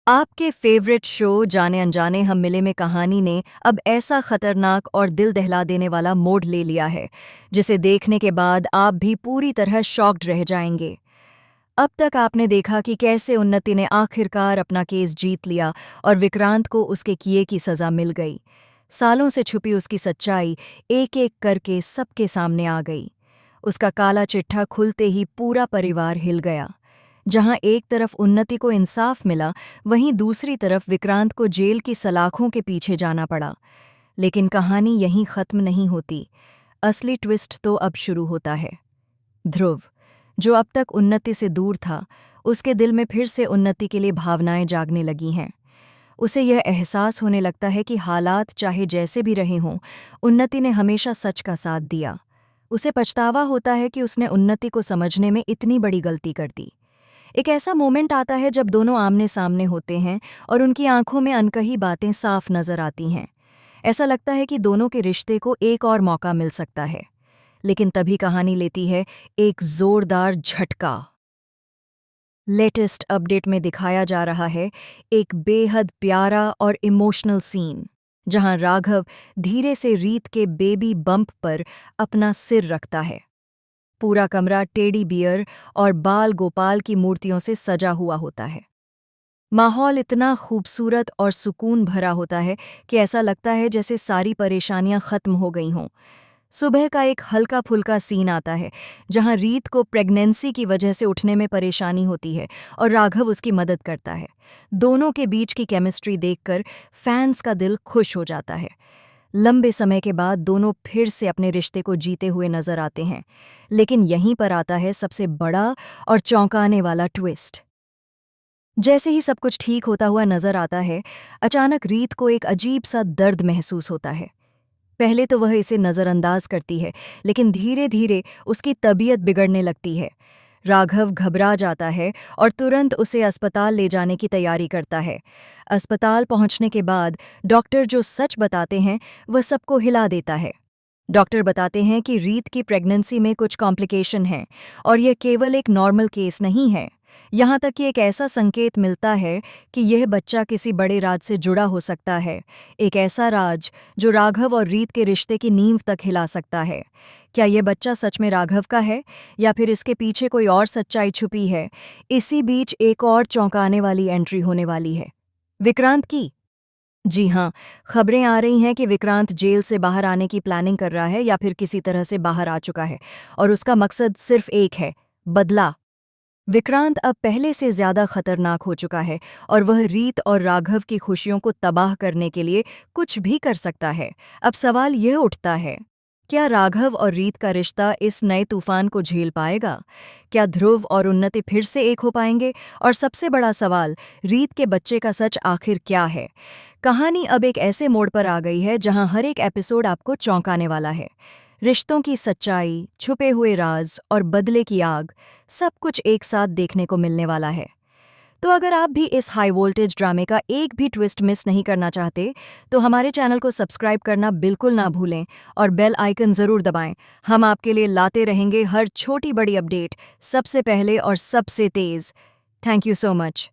आपके favourite show जाने अनजाने हम मिले में कहानी ने अब ऐसा खतरनाक और दिल दहला देने वाला मोड़ ले लिया है जिसे देखने के बाद आप भी पूरी तरह शॉक्ड रह जाएंगे। अब तक आपने देखा कि कैसे उन्नति ने आखिरकार अपना केस जीत लिया और विक्रांत को उसके किए की सजा मिल गई। सालों से छुपी उसकी सच्चाई एक एक करके सबके सामने आ गई। उसका काला चिट्ठा खुलते ही पूरा परिवार हिल गया। जहां एक तरफ उन्नति को इंसाफ मिला, वहीं दूसरी तरफ विक्रांत को जेल की सलाखों के पीछे जाना पड़ा। लेकिन कहानी यहीं खत्म नहीं होती। असली ट्विस्ट तो अब शुरू होता है। ध्रुव, जो अब तक उन्नति से दूर था, उसके दिल में फिर से उन्नति के लिए भावनाएं जागने लगी हैं। उसे यह एहसास होने लगता है कि हालात चाहे जैसे भी रहे हों, उन्नति ने हमेशा सच का साथ दिया। उसे पछतावा होता है कि उसने उन्नति को समझने में इतनी बड़ी गलती कर दी। एक ऐसा मोमेंट आता है जब दोनों आमने सामने होते हैं और उनकी आंखों में अनकही बातें साफ नजर आती हैं। ऐसा लगता है कि दोनों के रिश्ते को एक और मौका मिल सकता है। लेकिन तभी कहानी लेती है एक जोरदार झटका। लेटेस्ट अपडेट में दिखाया जा रहा है एक बेहद प्यारा और इमोशनल सीन, जहां राघव धीरे से रीत के बेबी बम्प पर अपना सिर रखता है। पूरा कमरा टेडी बियर और बाल गोपाल की मूर्तियों से सजा हुआ होता है। माहौल इतना खूबसूरत और सुकून भरा होता है कि ऐसा लगता है जैसे सारी परेशानियां खत्म हो गई हों। सुबह का एक हल्का फुल्का सीन आता है, जहां रीत को प्रेगनेंसी की वजह से उठने में परेशानी होती है और राघव उसकी मदद करता है। दोनों के बीच की केमिस्ट्री देखकर फैंस का दिल खुश हो जाता है। लंबे समय के बाद दोनों फिर से अपने रिश्ते को जीते हुए नजर आते हैं। लेकिन यहीं पर आता है सबसे बड़ा और चौंकाने वाला ट्विस्ट। जैसे ही सब कुछ ठीक होता हुआ नजर आता है, अचानक रीत को एक अजीब सा दर्द महसूस होता है। पहले तो वह इसे नजरअंदाज करती है, लेकिन धीरे धीरे उसकी तबीयत बिगड़ने लगती है। राघव घबरा जाता है और तुरंत उसे अस्पताल ले जाने की तैयारी करता है। अस्पताल पहुंचने के बाद डॉक्टर जो सच बताते हैं वह सबको हिला देता है। डॉक्टर बताते हैं कि रीत की प्रेगनेंसी में कुछ कॉम्प्लिकेशन है और यह केवल एक नॉर्मल केस नहीं है। यहाँ तक कि एक ऐसा संकेत मिलता है कि यह बच्चा किसी बड़े राज से जुड़ा हो सकता है, एक ऐसा राज जो राघव और रीत के रिश्ते की नींव तक हिला सकता है। क्या यह बच्चा सच में राघव का है या फिर इसके पीछे कोई और सच्चाई छुपी है? इसी बीच एक और चौंकाने वाली एंट्री होने वाली है, विक्रांत की। जी हाँ, खबरें आ रही हैं कि विक्रांत जेल से बाहर आने की प्लानिंग कर रहा है या फिर किसी तरह से बाहर आ चुका है, और उसका मकसद सिर्फ एक है, बदला। विक्रांत अब पहले से ज्यादा खतरनाक हो चुका है और वह रीत और राघव की खुशियों को तबाह करने के लिए कुछ भी कर सकता है। अब सवाल यह उठता है, क्या राघव और रीत का रिश्ता इस नए तूफान को झेल पाएगा? क्या ध्रुव और उन्नति फिर से एक हो पाएंगे? और सबसे बड़ा सवाल, रीत के बच्चे का सच आखिर क्या है? कहानी अब एक ऐसे मोड़ पर आ गई है जहां हर एक एपिसोड आपको चौंकाने वाला है। रिश्तों की सच्चाई, छुपे हुए राज और बदले की आग, सब कुछ एक साथ देखने को मिलने वाला है। तो अगर आप भी इस हाई वोल्टेज ड्रामे का एक भी ट्विस्ट मिस नहीं करना चाहते, तो हमारे चैनल को सब्सक्राइब करना बिल्कुल ना भूलें और बेल आइकन ज़रूर दबाएं। हम आपके लिए लाते रहेंगे हर छोटी बड़ी अपडेट सबसे पहले और सबसे तेज़। Thank you so much.